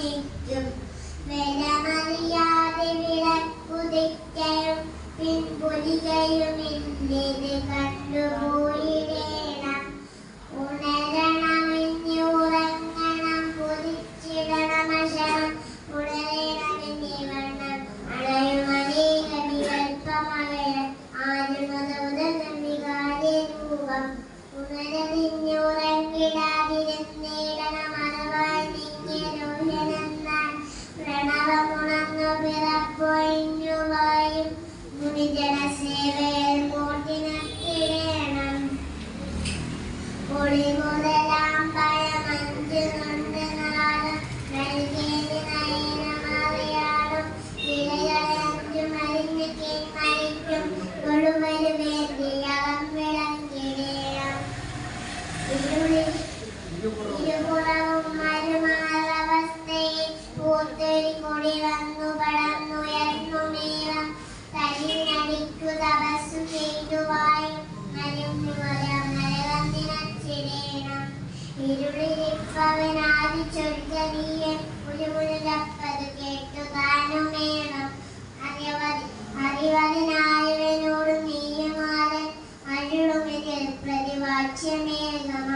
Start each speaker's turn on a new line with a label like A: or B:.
A: നിൽക്കും വെലമറിയാതെ വിളക്കുതിക്കയും പിൻപൊലികയും ഇന്നത് കണ്ടുപോയിടേണം ഉണരണമെന്നുറങ്ങണം പൊതിച്ചിടണമശം ഉണരണമെന്നിവണ്ണം അണയുമനേക വികൽപ്പമകര ആരുമതമുതൽ വികാരേ രൂപം ഉണരതിഞ്ഞുറങ്ങിടാതിരുന്നേടണം അറവായി നിങ്ങരോഹനെന്നാൽ പ്രണവമുണർന്നു പിറപ്പൊഴിഞ്ഞുവായും ഗുണിജനസേവയിൽ കൂട്ടിനത്തിടേണം പൊളി മുതലാം പഴമഞ്ചു കൊണ്ട് നാളും നൽകേതി നയനമറിയാളും വിലകളെ അഞ്ചു മരിഞ്ഞു മരിക്കും ഒടുവരു വേദിയകം വിളങ്ങിടേണം ഇരുപുറവും മരുമാറവസ്ഥയിൽ പൂത്തൊരു കൊടി വന്നു പടർന്നുയർന്നുമേവം തരിനടിക്കു തപസ്സു ചെയ്തുവായും നരകന്നിനച്ചിടേണം ഇരുളിരിപ്പവനാദി ചൊൽക്കനീയൻ മുഴുമുഴുകപ്പതു കേട്ടു താനുമേണം അറിവതിനായവനോട് നീയുമാറൻ അരുളുമിതിൽ പ്രതിവാച്യമേകമ